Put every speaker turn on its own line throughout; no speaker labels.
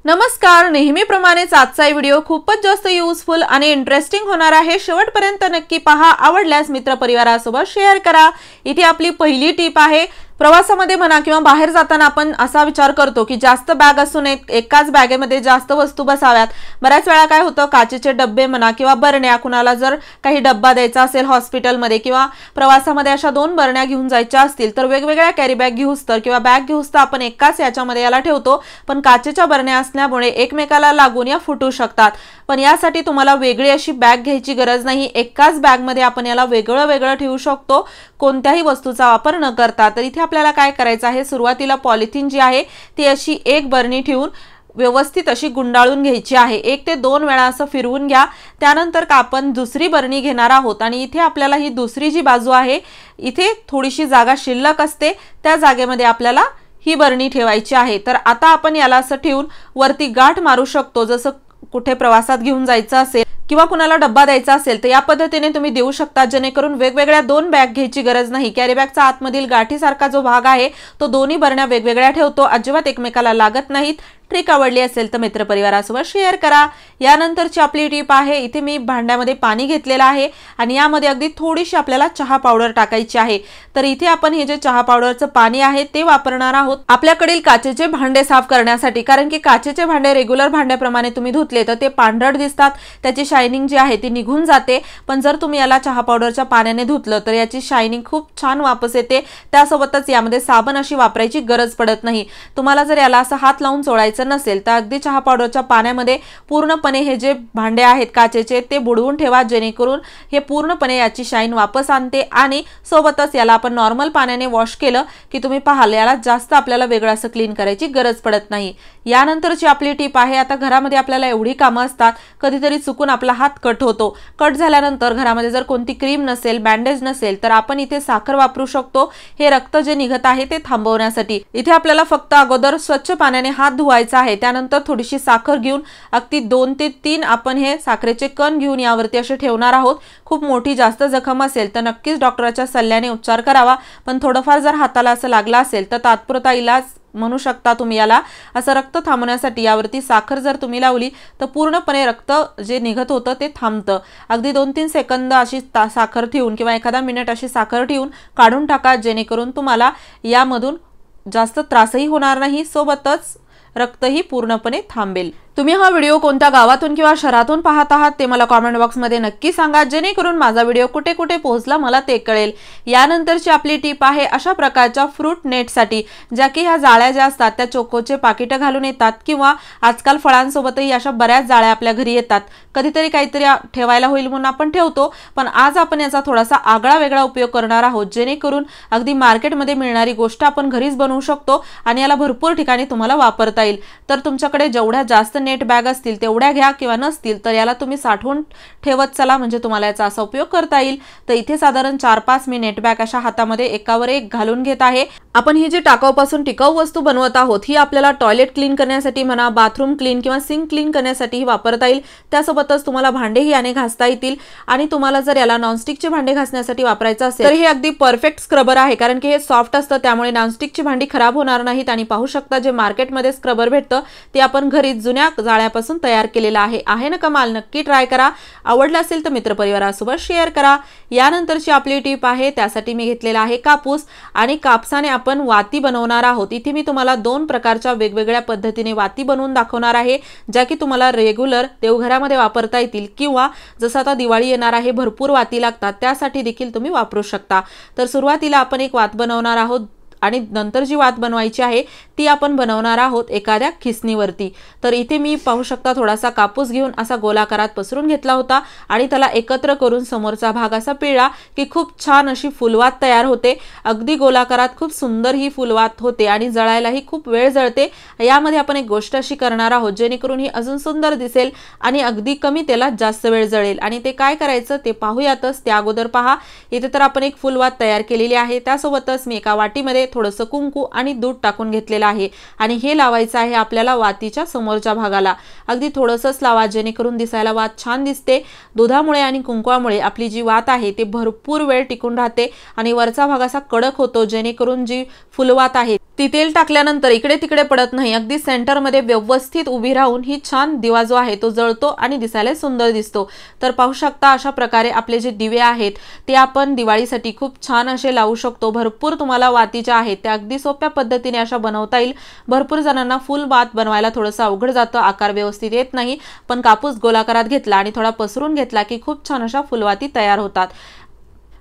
नमस्कार, नेहमीप्रमाणेच आजचा व्हिडिओ खूपच जास्त युजफुल आणि इंटरेस्टिंग होणार आहे। शेवटपर्यंत नक्की पहा। आवडल्यास मित्रपरिवारासोबत शेअर करा। इथे आपली पहिली टिप आहे। प्रवासामध्ये म्हणा किंवा बाहेर जाताना आपण असा विचार करतो की जास्त बॅग असू नयेत, एकाच बॅगेमध्ये जास्त वस्तू बसाव्यात। बऱ्याच वेळा काय होतं, काचेचे डब्बे म्हणा किंवा बरण्या, कुणाला जर काही डब्बा द्यायचा असेल हॉस्पिटलमध्ये किंवा प्रवासामध्ये अशा 2 बरण्या घेऊन जायच्या असतील तर वेगवेगळ्या कॅरी बॅग घेऊस तर किंवा बॅग घेऊस तर आपण एकाच याच्यामध्ये याला ठेवतो, पण काचेच्या बरण्या असल्यामुळे एकमेकाला लागून या फुटू शकतात। पण यासाठी तुम्हाला वेगळी अशी बॅग घ्यायची गरज नाही। एकाच बॅगमध्ये आपण याला वेगळं वेगळं ठेवू शकतो, कोणत्याही वस्तूचा वापर न करता। तर इथे आपल्याला काय करायचं आहे, सुरुवातीला पॉलिथिन जी आहे ती अशी एक बरणी ठेवून व्यवस्थित अशी गुंडाळून घ्यायची आहे। 1 ते 2 वेळा असं फिरवून घ्या। त्यानंतर आपण दुसरी बरणी घेणार आहोत आणि इथे आपल्याला ही दुसरी जी बाजू आहे, इथे थोडीशी जागा शिल्लक असते, त्या जागेमध्ये आपल्याला ही बरणी ठेवायची आहे। तर आता आपण याला असं ठेवून वरती गाठ मारू शकतो। जसं कुठे प्रवासात घेऊन जायचं असेल किंवा कुणाला डब्बा द्यायचा असेल तर या पद्धतीने तुम्ही देऊ शकता, जेणेकरून वेगवेगळ्या 2 बॅग घ्यायची गरज नाही। कॅरी बॅगचा आतमधील गाठीसारखा जो भाग आहे तो दोन्ही बरण्या वेगवेगळ्या ठेवतो, अजिबात एकमेकाला लागत नाहीत। ट्रिक आवडली असेल तर मित्रपरिवारासोबत शेअर करा। यानंतरची आपली टिप आहे, इथे मी भांड्यामध्ये पाणी घेतलेलं आहे आणि यामध्ये अगदी थोडीशी आपल्याला चहा पावडर टाकायची आहे। तर इथे आपण हे जे चहा पावडरचं पाणी आहे ते वापरणार आहोत आपल्याकडील काचेचे भांडे साफ करण्यासाठी। कारण की काचेचे भांडे रेग्युलर भांड्याप्रमाणे तुम्ही धुतले तर ते पांढरट दिसतात, त्याची शायनिंग जी आहे ती निघून जाते। पण जर तुम्ही याला चहा पावडरच्या पाण्याने धुतलं तर याची शायनिंग खूप छान वापस येते। त्यासोबतच यामध्ये साबण अशी वापरायची गरज पडत नाही। तुम्हाला जर याला असं हात लावून चोळायचं नसेल तर अगदी चहा पावडरच्या पाण्यामध्ये पूर्णपणे हे जे भांडे आहेत काचेचे ते बुडवून ठेवा, जेणेकरून हे पूर्णपणे याची शाईन वापस आणते। आणि सोबतच याला आपण नॉर्मल पाण्याने वॉश केलं की तुम्ही पाहाल याला जास्त आपल्याला वेगळं असं क्लीन करायची गरज पडत नाही। यानंतरची आपली टिप आहे, आता घरामध्ये आपल्याला एवढी कामं असतात, कधीतरी चुकून आपला हात कट होतो। कट झाल्यानंतर घरामध्ये जर कोणती क्रीम नसेल, बँडेज नसेल तर आपण इथे साखर वापरू शकतो, हे रक्त जे निघत आहे ते थांबवण्यासाठी। इथे आपल्याला फक्त अगोदर स्वच्छ पाण्याने हात धुवायचा आहे, त्यानंतर थोडीशी साखर घेऊन अगदी 2 ते 3 आपण हे साखरेचे कण घेऊन यावरती असे ठेवणार आहोत। खूप मोठी जास्त जखम असेल तर नक्कीच डॉक्टरच्या सल्ल्याने उपचार करावा, पण थोडंफार जर हाताला असं लागला असेल तर तात्पुरता इलाज म्हणू शकता तुम्ही याला। असं रक्त थांबवण्यासाठी यावरती साखर जर तुम्ही लावली तर पूर्णपणे रक्त जे निघत होतं ते थांबतं। अगदी 2-3 सेकंद अशी साखर ठेवून किंवा एखादा मिनिट अशी साखर ठेवून काढून टाका, जेणेकरून तुम्हाला यामधून जास्त त्रासही होणार नाही, सोबतच रक्तही पूर्णपणे थांबेल। तुम्ही हा व्हिडिओ कोणत्या गावातून किंवा शहरातून पाहत आहात ते मला कमेंट बॉक्समध्ये नक्की सांगा, जेणेकरून माझा व्हिडिओ कुठे कुठे पोहोचला मला ते कळेल। यानंतरची आपली टिप आहे अशा प्रकारच्या फ्रूट नेटसाठी, ज्या की ह्या जाळ्या ज्या असतात त्या चोकोचे पाकिटं घालून येतात किंवा आजकाल फळांसोबतही अशा बऱ्याच जाळ्या आपल्या घरी येतात। कधीतरी काहीतरी ठेवायला होईल म्हणून आपण ठेवतो, पण आज आपण याचा थोडासा आगळा वेगळा उपयोग करणार आहोत, जेणेकरून अगदी मार्केटमध्ये मिळणारी गोष्ट आपण घरीच बनवू शकतो आणि याला भरपूर ठिकाणी तुम्हाला वापरता येईल। तर तुमच्याकडे जेवढ्या जास्त नेट बॅग असतील तेवढ्या घ्या, किंवा नसतील तर याला तुम्ही साठवून ठेवत चला, म्हणजे तुम्हाला याचा असा उपयोग करता येईल। तर इथे साधारण 4-5 मी नेट बॅग अशा हातामध्ये एकावर एक घालून घेत आहे। आपण ही जी टाकाऊपासून टिकाऊ वस्तू बनवत आहोत ही आपल्याला टॉयलेट क्लीन करण्यासाठी म्हणा, बाथरूम क्लीन किंवा सिंक क्लीन करण्यासाठी वापरता येईल। त्यासोबतच तुम्हाला भांडेही याने घासता येतील आणि तुम्हाला जर याला नॉनस्टिकचे भांडे घासण्यासाठी वापरायचं असेल तर हे अगदी परफेक्ट स्क्रबर आहे, कारण की हे सॉफ्ट असतं, त्यामुळे नॉनस्टिकची भांडी खराब होणार नाहीत। आणि पाहू शकता जे मार्केटमध्ये स्क्रबर भेटतं ते आपण घरी जुन्या जाळ्यापासून तयार केलेला आहे ना कमाल। नक्की ट्राय करा। आवडलं असेल तर मित्रपरिवारासोबत शेअर करा। यानंतरची आपली टिप आहे, त्यासाठी मी घेतलेला आहे कापूस आणि कापसाने आपण वाती बनवणार आहोत। इथे मी तुम्हाला 2 प्रकारच्या वेगवेगळ्या पद्धतीने वाती बनवून दाखवणार आहे, ज्या की तुम्हाला रेग्युलर देवघरामध्ये वापरता येतील किंवा जसं आता दिवाळी येणार आहे भरपूर वाती लागतात त्यासाठी देखील तुम्ही वापरू शकता। तर सुरुवातीला आपण एक वात बनवणार आहोत आणि नंतर जी वात बनवायची आहे ती आपण बनवणार आहोत एखाद्या खिसणीवरती। तर इथे मी पाहू शकता थोडासा कापूस घेऊन असा गोलाकारात पसरून घेतला होता आणि त्याला एकत्र करून समोरचा भाग असा पिळला की खूप छान अशी फुलवात तयार होते। अगदी गोलाकारात खूप सुंदर ही फुलवात होते आणि जळायलाही खूप वेळ जळते। यामध्ये आपण एक गोष्ट अशी करणार आहोत जेणेकरून ही अजून सुंदर दिसेल आणि अगदी कमी तेलात जास्त वेळ जळेल। आणि ते काय करायचं ते पाहूयातच। त्या अगोदर पहा, इथे तर आपण एक फुलवात तयार केलेली आहे। त्यासोबतच मी एका वाटीमध्ये थोडंसं कुंकू आणि दूध टाकून घेतलेलं आहे आणि हे लावायचं आहे आपल्याला वातीच्या समोरच्या भागाला। अगदी थोडंसंच लावा जेणेकरून दिसायला वात छान दिसते। दुधामुळे आणि कुंकवामुळे आपली जी वात आहे ते भरपूर वेळ टिकून राहते आणि वरचा भाग असा कडक होतो, जेणेकरून जी फुलवात आहे ती तेल टाकल्यानंतर इकडे तिकडे पडत नाही, अगदी सेंटर मध्ये व्यवस्थित उभी राहून ही छान दिवा जो आहे तो जळतो आणि दिसायला सुंदर दिसतो। तर पाहू शकता अशा प्रकारे आपले जे दिवे आहेत ते आपण दिवाळीसाठी खूप छान असे लावू शकतो। भरपूर तुम्हाला वातीच्या आहेत त्या अगदी सोप्या पद्धतीने अशा बनवता येईल। भरपूर जणांना फुल वात बनवायला थोडंसं अवघड जातं, आकार व्यवस्थित येत नाही, पण कापूस गोलाकारात घेतला आणि थोडा पसरून घेतला की खूप छान अशा फुलवाती तयार होतात।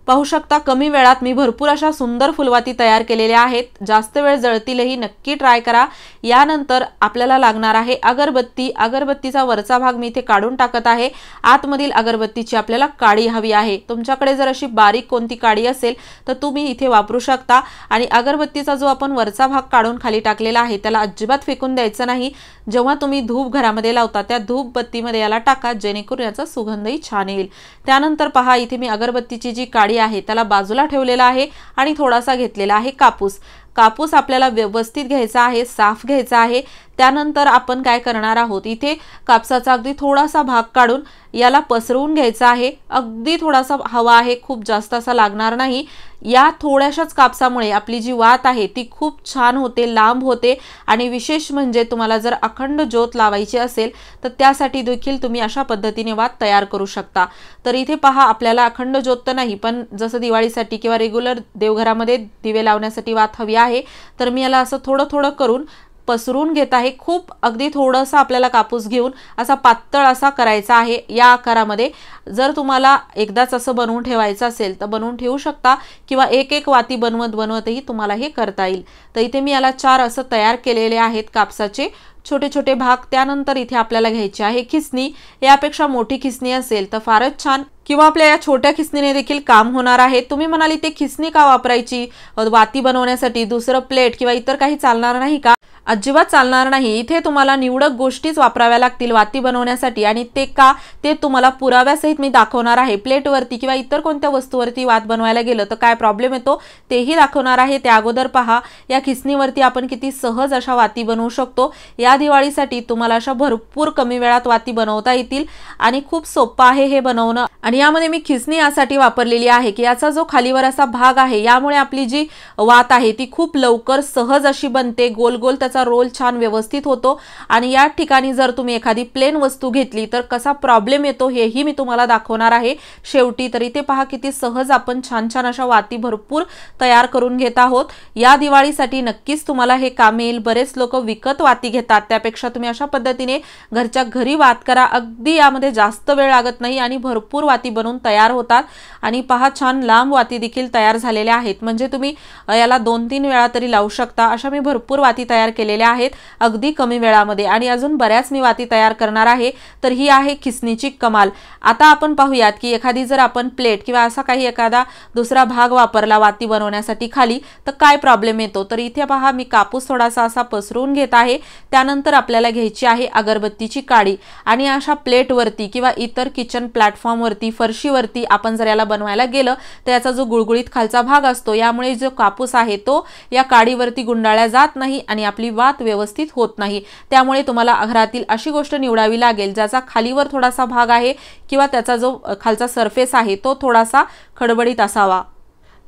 पाहू शकता कमी वेळात मी भरपूर अशा सुंदर फुलवाती तयार केलेल्या आहेत। जास्त वेळ जळतीलही, नक्की ट्राय करा। यानंतर आपल्याला लागणार आहे अगरबत्ती। अगरबत्तीचा वरचा भाग मी इथे काढून टाकत आहे। आतमधील अगरबत्तीची आपल्याला काडी हवी आहे। तुमच्याकडे जर अशी बारीक कोणती काडी असेल तर तुम्ही इथे वापरू शकता। आणि अगरबत्तीचा जो आपण वरचा भाग काढून खाली टाकलेला आहे त्याला अजिबात फेकून द्यायचं नाही। जेव्हा तुम्ही धूप घरामध्ये लावता त्या धूप बत्तीमध्ये याला टाका, जेणेकरून याचा सुगंधही छान येईल। त्यानंतर पहा इथे मी अगरबत्तीची जी काडी आहे त्याला बाजूला ठेवलेला आहे आणि थोडासा घेतलेला आहे कापूस। कापूस आपल्याला व्यवस्थित घ्यायचा आहे, साफ घ्यायचा आहे। त्यानंतर आपण काय करणार आहोत, इथे कापसाचा अगदी थोडासा भाग काढून याला पसरवून घ्यायचा आहे। अगदी थोडासा हवा आहे, खूप जास्त असा लागणार नाही। या थोड्याशाच कापसामुळे आपली जी वात आहे ती खूप छान होते, लांब होते आणि विशेष म्हणजे तुम्हाला जर अखंड ज्योत लावायची असेल तर त्यासाठी देखील तुम्ही अशा पद्धतीने वात तयार करू शकता। तर इथे पहा आपल्याला अखंड ज्योत तर नाही, पण जसं दिवाळीसाठी किंवा रेग्युलर देवघरामध्ये दिवे लावण्यासाठी वात हवी आहे, तर मी याला असं थोडं थोडं करून पसरून घेत आहे। खूप अगदी थोडंसं आपल्याला कापूस घेऊन असा पातळ असा करायचा आहे या आकारामध्ये। जर तुम्हाला एकदाच असं बनवून ठेवायचं असेल तर बनवून ठेवू शकता किंवा एक एक वाती बनवतही तुम्हाला हे करता येईल। तर इथे मी याला 4 असं तयार केलेले आहेत कापसाचे छोटे छोटे भाग। त्यानंतर इथे आपल्याला घ्यायची आहे खिसणी। यापेक्षा मोठी खिसणी असेल तर फारच छान, किंवा आपल्या या छोट्या खिसणीने देखील काम होणार आहे। तुम्ही म्हणाली ते खिसणी का वापरायची, वाती बनवण्यासाठी दुसरं प्लेट किंवा इतर काही चालणार नाही का? अजिबात चालणार नाही। इथे तुम्हाला निवडक गोष्टीच वापराव्या लागतील वाती बनवण्यासाठी आणि ते का ते तुम्हाला पुराव्यासहित मी दाखवणार आहे। प्लेटवरती किंवा इतर कोणत्या वस्तूवरती वात बनवायला गेलं तर काय प्रॉब्लेम येतो तेही दाखवणार आहे। त्या अगोदर पहा या खिसणीवरती आपण किती सहज अशा वाती बनवू शकतो। या दिवाळीसाठी तुम्हाला अशा भरपूर कमी वेळात वाती बनवता येतील आणि खूप सोपं आहे हे बनवणं। आणि यामध्ये मी खिसणी यासाठी वापरलेली आहे की याचा जो खालीवर असा भाग आहे यामुळे आपली जी वात आहे ती खूप लवकर सहज अशी बनते, गोल गोल त्याचा रोल छान व्यवस्थित होतो। आणि या ठिकाणी जर तुम्ही एखादी प्लेन वस्तू घेतली तर कसा प्रॉब्लेम येतो हेही मी तुम्हाला दाखवणार आहे शेवटी। तर इथे पहा किती सहज आपण छान छान अशा वाती भरपूर तयार करून घेत आहोत। या दिवाळीसाठी नक्कीच तुम्हाला हे काम येईल। बरेच लोक विकत वाती घेतात, त्यापेक्षा तुम्ही अशा पद्धतीने घरच्या घरी वात करा। अगदी यामध्ये जास्त वेळ लागत नाही आणि भरपूर वाती बनवून तयार होतात। आणि पहा छान लांब वाती देखील तयार झालेल्या आहेत, म्हणजे तुम्ही याला 2-3 वेळा तरी लावू शकता। अशा मी भरपूर वाती तयार केलेल्या आहेत अगदी कमी वेळामध्ये आणि अजून बऱ्याच मी वाती तयार करणार आहे। तर ही आहे खिसणीची कमाल। आता आपण पाहूयात की एखादी जर आपण प्लेट किंवा असा काही एखादा दुसरा भाग वापरला वाती बनवण्यासाठी खाली तर काय प्रॉब्लेम येतो। तर इथे पहा मी कापूस थोडासा असा पसरवून घेत आहे। त्यानंतर आपल्याला घ्यायची आहे अगरबत्तीची काडी आणि अशा प्लेटवरती किंवा इतर किचन प्लॅटफॉर्मवरती फरशीवरती आपण जर याला बनवायला गेलं तर याचा जो गुळगुळीत खालचा भाग असतो यामुळे जो कापूस आहे तो या काडीवरती गुंडाळला जात नाही आणि आपली वात व्यवस्थित होत नाही। त्यामुळे तुम्हाला घरातील अशी गोष्ट निवडावी लागेल ज्याचा खालीवर थोडासा भाग आहे किंवा त्याचा जो खालचा सरफेस आहे तो थोडासा खडबडीत असावा।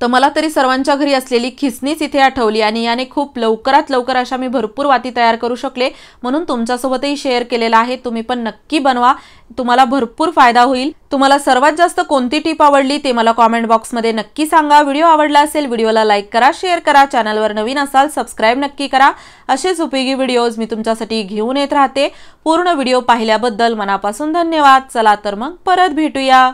तर मला तरी सर्वांच्या घरी असलेली खिसणीच इथे आठवली आणि याने खूप लवकरात लवकर अशा मी भरपूर वाती तयार करू शकले, म्हणून तुमच्यासोबतही शेअर केलेला आहे। तुम्ही पण नक्की बनवा, तुम्हाला भरपूर फायदा होईल। तुम्हाला सर्वात जास्त कोणती टिप आवडली ते मला कमेंट बॉक्समध्ये नक्की सांगा। व्हिडिओ आवडला असेल व्हिडिओला लाईक करा, शेअर करा, चॅनलवर नवीन असाल सबस्क्राइब नक्की करा। असेच उपयोगी व्हिडिओज मी तुमच्यासाठी घेऊन येत राहते। पूर्ण व्हिडिओ पाहिल्याबद्दल मनापासून धन्यवाद। चला तर मग परत भेटूया।